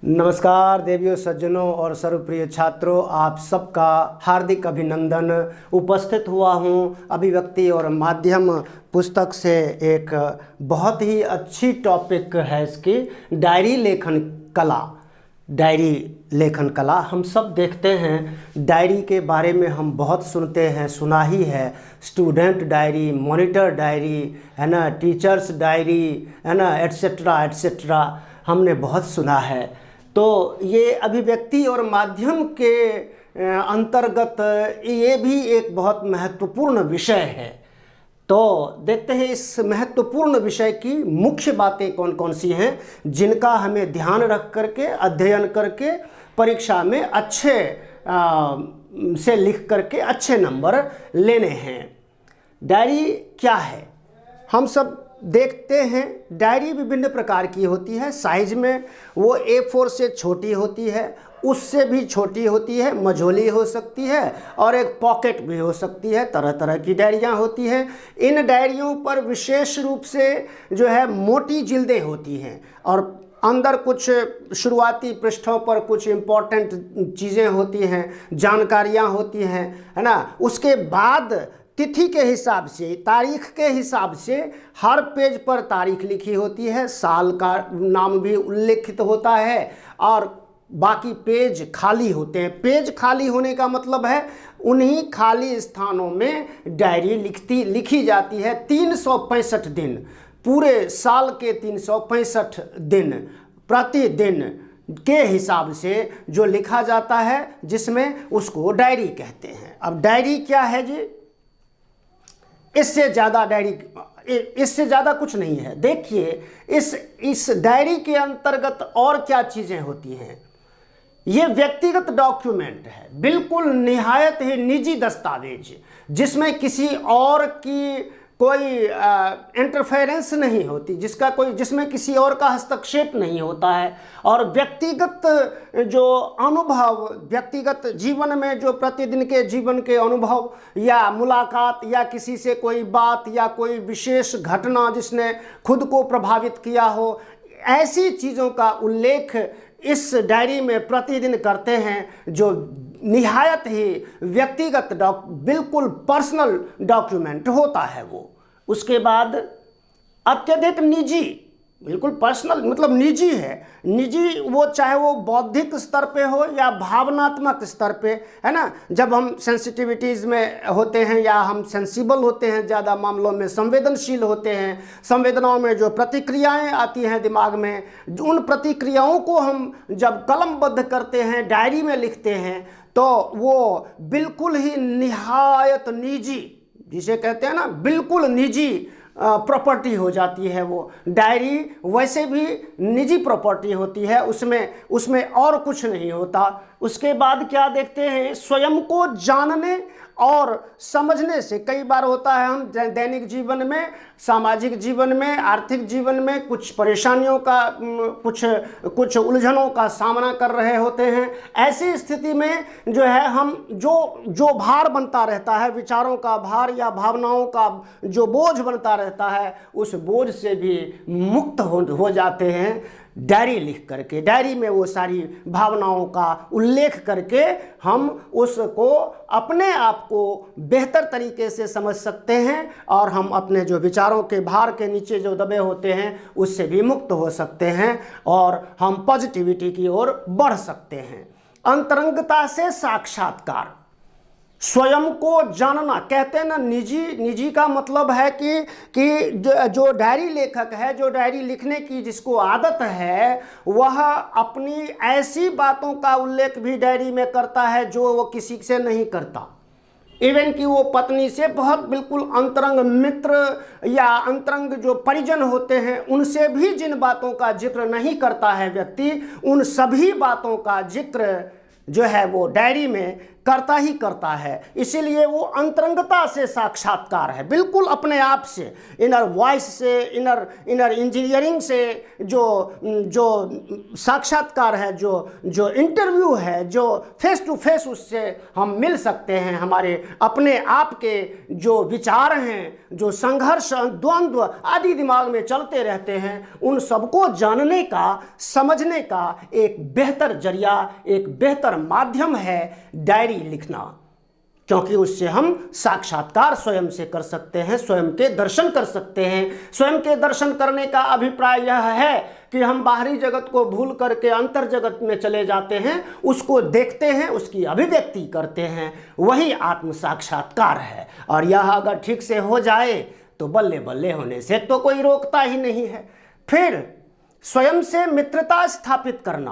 नमस्कार देवियों, सज्जनों और सर्वप्रिय छात्रों, आप सबका हार्दिक अभिनंदन। उपस्थित हुआ हूँ अभिव्यक्ति और माध्यम पुस्तक से। एक बहुत ही अच्छी टॉपिक है इसकी, डायरी लेखन कला। डायरी लेखन कला हम सब देखते हैं, डायरी के बारे में हम बहुत सुनते हैं, सुना ही है। स्टूडेंट डायरी, मॉनिटर डायरी, है ना, टीचर्स डायरी, है ना, एट्सेट्रा एट्सेट्रा, हमने बहुत सुना है। तो ये अभिव्यक्ति और माध्यम के अंतर्गत ये भी एक बहुत महत्वपूर्ण विषय है। तो देखते हैं इस महत्वपूर्ण विषय की मुख्य बातें कौन कौन सी हैं, जिनका हमें ध्यान रख करके अध्ययन करके परीक्षा में अच्छे से लिख करके अच्छे नंबर लेने हैं। डायरी क्या है हम सब देखते हैं। डायरी विभिन्न प्रकार की होती है। साइज में वो A4 से छोटी होती है, उससे भी छोटी होती है, मझोली हो सकती है और एक पॉकेट भी हो सकती है। तरह तरह की डायरियाँ होती हैं। इन डायरियों पर विशेष रूप से जो है मोटी जिल्दें होती हैं और अंदर कुछ शुरुआती पृष्ठों पर कुछ इम्पोर्टेंट चीज़ें होती हैं, जानकारियाँ होती हैं, है ना। उसके बाद तिथि के हिसाब से, तारीख के हिसाब से हर पेज पर तारीख लिखी होती है, साल का नाम भी उल्लेखित होता है और बाकी पेज खाली होते हैं। पेज खाली होने का मतलब है उन्हीं खाली स्थानों में डायरी लिखी जाती है। 365 दिन, पूरे साल के 365 दिन प्रतिदिन के हिसाब से जो लिखा जाता है, जिसमें उसको डायरी कहते हैं। अब डायरी क्या है जी? इससे ज़्यादा कुछ नहीं है। देखिए इस डायरी के अंतर्गत और क्या चीज़ें होती हैं। ये व्यक्तिगत डॉक्यूमेंट है, बिल्कुल निहायत ही निजी दस्तावेज, जिसमें किसी और की कोई इंटरफेरेंस नहीं होती, जिसमें किसी और का हस्तक्षेप नहीं होता है। और व्यक्तिगत जो अनुभव, व्यक्तिगत जीवन में जो प्रतिदिन के जीवन के अनुभव या मुलाकात या किसी से कोई बात या कोई विशेष घटना जिसने खुद को प्रभावित किया हो, ऐसी चीज़ों का उल्लेख इस डायरी में प्रतिदिन करते हैं, जो निहायत ही व्यक्तिगत बिल्कुल पर्सनल डॉक्यूमेंट होता है वो। उसके बाद अत्यधिक निजी, बिल्कुल पर्सनल मतलब निजी है। निजी वो चाहे वो बौद्धिक स्तर पे हो या भावनात्मक स्तर पे, है ना। जब हम सेंसिटिविटीज़ में होते हैं या हम सेंसिबल होते हैं, ज़्यादा मामलों में संवेदनशील होते हैं, संवेदनाओं में जो प्रतिक्रियाएं आती हैं दिमाग में, उन प्रतिक्रियाओं को हम जब कलमबद्ध करते हैं, डायरी में लिखते हैं, तो वो बिल्कुल ही निहायत निजी, जिसे कहते हैं ना, बिल्कुल निजी प्रॉपर्टी हो जाती है वो। डायरी वैसे भी निजी प्रॉपर्टी होती है, उसमें और कुछ नहीं होता। उसके बाद क्या देखते हैं, स्वयं को जानने और समझने से कई बार होता है हम दैनिक जीवन में, सामाजिक जीवन में, आर्थिक जीवन में कुछ परेशानियों का, कुछ उलझनों का सामना कर रहे होते हैं। ऐसी स्थिति में जो है हम जो भार बनता रहता है, विचारों का भार या भावनाओं का जो बोझ बनता रहता है, उस बोझ से भी मुक्त हो जाते हैं डायरी लिख करके। डायरी में वो सारी भावनाओं का उल्लेख करके हम उसको, अपने आप को बेहतर तरीके से समझ सकते हैं और हम अपने जो विचारों के भार के नीचे जो दबे होते हैं उससे भी मुक्त हो सकते हैं और हम पॉजिटिविटी की ओर बढ़ सकते हैं। अंतरंगता से साक्षात्कार, स्वयं को जानना, कहते हैं ना, निजी का मतलब है कि जो डायरी लेखक है, जो डायरी लिखने की जिसको आदत है, वह अपनी ऐसी बातों का उल्लेख भी डायरी में करता है जो वो किसी से नहीं करता। इवन कि वो पत्नी से बहुत बिल्कुल अंतरंग मित्र या अंतरंग जो परिजन होते हैं, उनसे भी जिन बातों का जिक्र नहीं करता है व्यक्ति, उन सभी बातों का जिक्र जो है वो डायरी में करता ही करता है। इसीलिए वो अंतरंगता से साक्षात्कार है, बिल्कुल अपने आप से, इनर वॉइस से, इनर इंजीनियरिंग से जो साक्षात्कार है, जो इंटरव्यू है, जो फेस टू फेस उससे हम मिल सकते हैं। हमारे अपने आप के जो विचार हैं, जो संघर्ष, द्वंद्व आदि दिमाग में चलते रहते हैं, उन सबको जानने का, समझने का एक बेहतर जरिया, एक बेहतर माध्यम है डायरी लिखना, क्योंकि उससे हम साक्षात्कार स्वयं से कर सकते हैं, स्वयं के दर्शन कर सकते हैं। स्वयं के दर्शन करने का अभिप्राय यह है कि हम बाहरी जगत को भूल करके अंतर जगत में चले जाते हैं, उसको देखते हैं, उसकी अभिव्यक्ति करते हैं, वही आत्म साक्षात्कार है। और यह अगर ठीक से हो जाए तो बल्ले बल्ले होने से तो कोई रोकता ही नहीं है। फिर स्वयं से मित्रता स्थापित करना,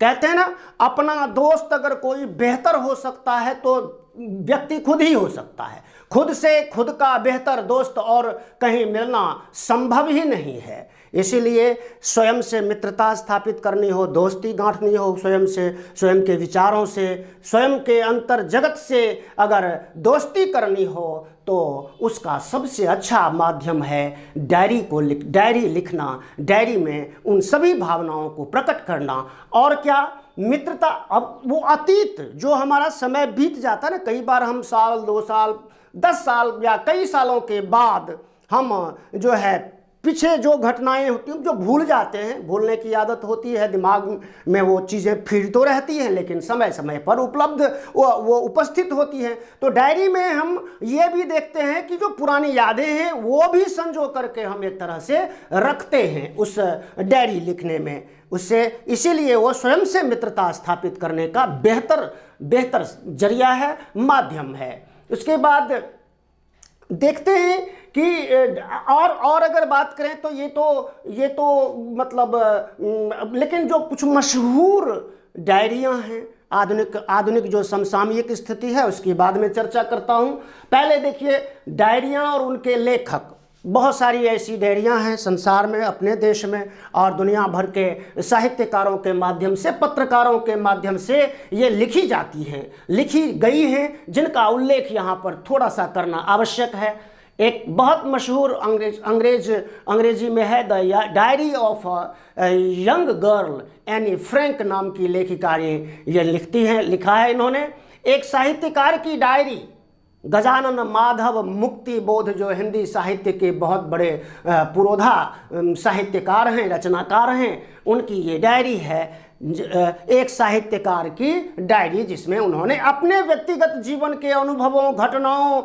कहते हैं ना, अपना दोस्त अगर कोई बेहतर हो सकता है तो व्यक्ति खुद ही हो सकता है। खुद से खुद का बेहतर दोस्त और कहीं मिलना संभव ही नहीं है। इसीलिए स्वयं से मित्रता स्थापित करनी हो, दोस्ती गांठनी हो स्वयं से, स्वयं के विचारों से, स्वयं के अंतर जगत से अगर दोस्ती करनी हो तो उसका सबसे अच्छा माध्यम है डायरी लिखना, डायरी में उन सभी भावनाओं को प्रकट करना। और क्या मित्रता, अब वो अतीत जो हमारा समय बीत जाता है ना, कई बार हम साल, 2 साल, 10 साल या कई सालों के बाद हम जो है पीछे जो घटनाएं होती हैं जो भूल जाते हैं, भूलने की आदत होती है, दिमाग में वो चीज़ें फिर तो रहती हैं लेकिन समय समय पर उपलब्ध वो उपस्थित होती हैं। तो डायरी में हम ये भी देखते हैं कि जो पुरानी यादें हैं वो भी संजो करके हम एक तरह से रखते हैं उस डायरी लिखने में। उससे इसीलिए वो स्वयं से मित्रता स्थापित करने का बेहतर जरिया है, माध्यम है। उसके बाद देखते हैं कि और अगर बात करें तो ये तो मतलब लेकिन जो कुछ मशहूर डायरियां हैं, आधुनिक जो समसामयिक स्थिति है उसकी बाद में चर्चा करता हूं। पहले देखिए डायरियां और उनके लेखक। बहुत सारी ऐसी डायरियां हैं संसार में, अपने देश में और दुनिया भर के साहित्यकारों के माध्यम से, पत्रकारों के माध्यम से ये लिखी जाती हैं, लिखी गई हैं, जिनका उल्लेख यहाँ पर थोड़ा सा करना आवश्यक है। एक बहुत मशहूर अंग्रेजी में है the diary of young girl Anne Frank नाम की लेखिका ये लिखा है इन्होंने। एक साहित्यकार की डायरी, गजानन माधव मुक्ति बोध जो हिंदी साहित्य के बहुत बड़े पुरोधा साहित्यकार हैं, रचनाकार हैं, उनकी ये डायरी है, एक साहित्यकार की डायरी, जिसमें उन्होंने अपने व्यक्तिगत जीवन के अनुभवों, घटनाओं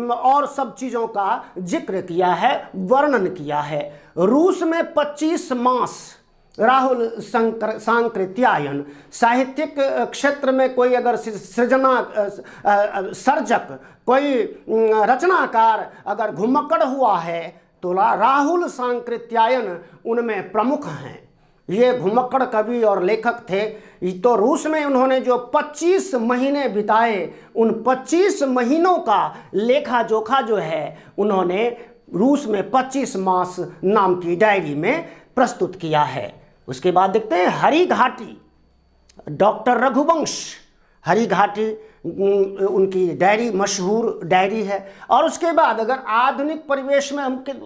और सब चीज़ों का जिक्र किया है, वर्णन किया है। रूस में 25 मास राहुल सांकृत्यायन, साहित्यिक क्षेत्र में कोई अगर सर्जक, कोई रचनाकार अगर घुमक्कड़ हुआ है तो राहुल सांकृत्यायन उनमें प्रमुख हैं। ये घुमक्कड़ कवि और लेखक थे। तो रूस में उन्होंने जो 25 महीने बिताए, उन 25 महीनों का लेखा जोखा जो है उन्होंने रूस में 25 मास नाम की डायरी में प्रस्तुत किया है। उसके बाद देखते हैं हरिघाटी, डॉक्टर रघुवंश हरिघाटी, उनकी डायरी मशहूर डायरी है। और उसके बाद अगर आधुनिक परिवेश में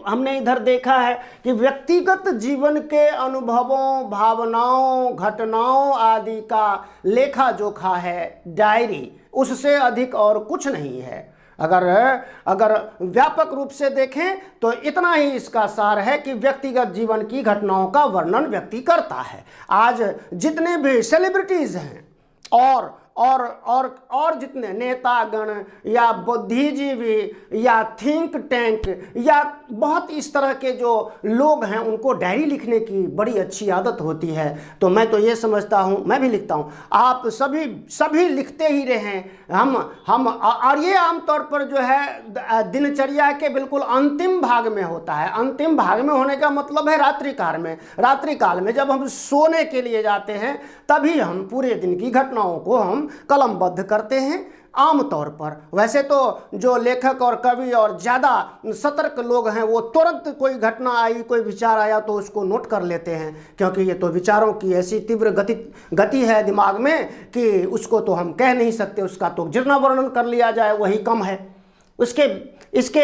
हमने इधर देखा है कि व्यक्तिगत जीवन के अनुभवों, भावनाओं, घटनाओं आदि का लेखा जोखा है डायरी, उससे अधिक और कुछ नहीं है। अगर व्यापक रूप से देखें तो इतना ही इसका सार है कि व्यक्तिगत जीवन की घटनाओं का वर्णन व्यक्ति करता है। आज जितने भी सेलिब्रिटीज़ हैं और जितने नेतागण या बुद्धिजीवी या थिंक टैंक या बहुत इस तरह के जो लोग हैं, उनको डायरी लिखने की बड़ी अच्छी आदत होती है। तो मैं तो ये समझता हूँ, मैं भी लिखता हूँ, आप सभी लिखते ही रहें। हम और ये आमतौर पर जो है दिनचर्या के बिल्कुल अंतिम भाग में होता है। अंतिम भाग में होने का मतलब है रात्रि काल में जब हम सोने के लिए जाते हैं, तभी हम पूरे दिन की घटनाओं को हम कलमबद्ध करते हैं आम तौर पर। वैसे तो जो लेखक और कवि और ज़्यादा सतर्क लोग हैं वो तुरंत कोई घटना आई, कोई विचार आया तो उसको नोट कर लेते हैं, क्योंकि ये तो विचारों की ऐसी तीव्र गति है दिमाग में कि उसको तो हम कह नहीं सकते, उसका तो जितना वर्णन कर लिया जाए वही कम है। इसके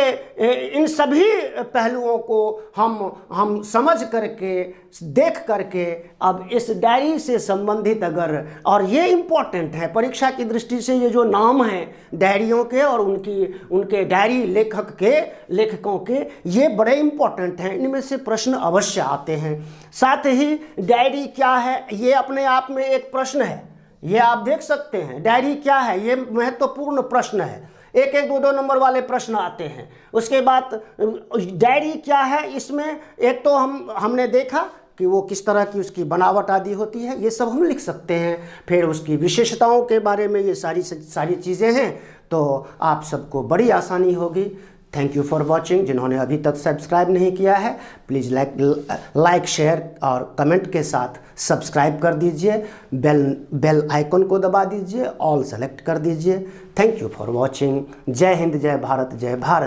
इन सभी पहलुओं को हम समझ करके, देख करके, अब इस डायरी से संबंधित अगर, और ये इम्पोर्टेंट है परीक्षा की दृष्टि से, ये जो नाम हैं डायरियों के और उनके डायरी लेखकों के, ये बड़े इम्पोर्टेंट हैं। इनमें से प्रश्न अवश्य आते हैं। साथ ही डायरी क्या है, ये अपने आप में एक प्रश्न है। ये आप देख सकते हैं, डायरी क्या है, ये महत्वपूर्ण प्रश्न है। एक 2 नंबर वाले प्रश्न आते हैं। उसके बाद डायरी क्या है, इसमें एक तो हमने देखा कि वो किस तरह की उसकी बनावट आदि होती है, ये सब हम लिख सकते हैं। फिर उसकी विशेषताओं के बारे में ये सारी चीज़ें हैं, तो आप सबको बड़ी आसानी होगी। Thank you for watching. जिन्होंने अभी तक सब्सक्राइब नहीं किया है प्लीज़ लाइक शेयर और कमेंट के साथ सब्सक्राइब कर दीजिए। बेल आइकन को दबा दीजिए, ऑल सेलेक्ट कर दीजिए। Thank you for watching. जय हिंद, जय भारत, जय भारत।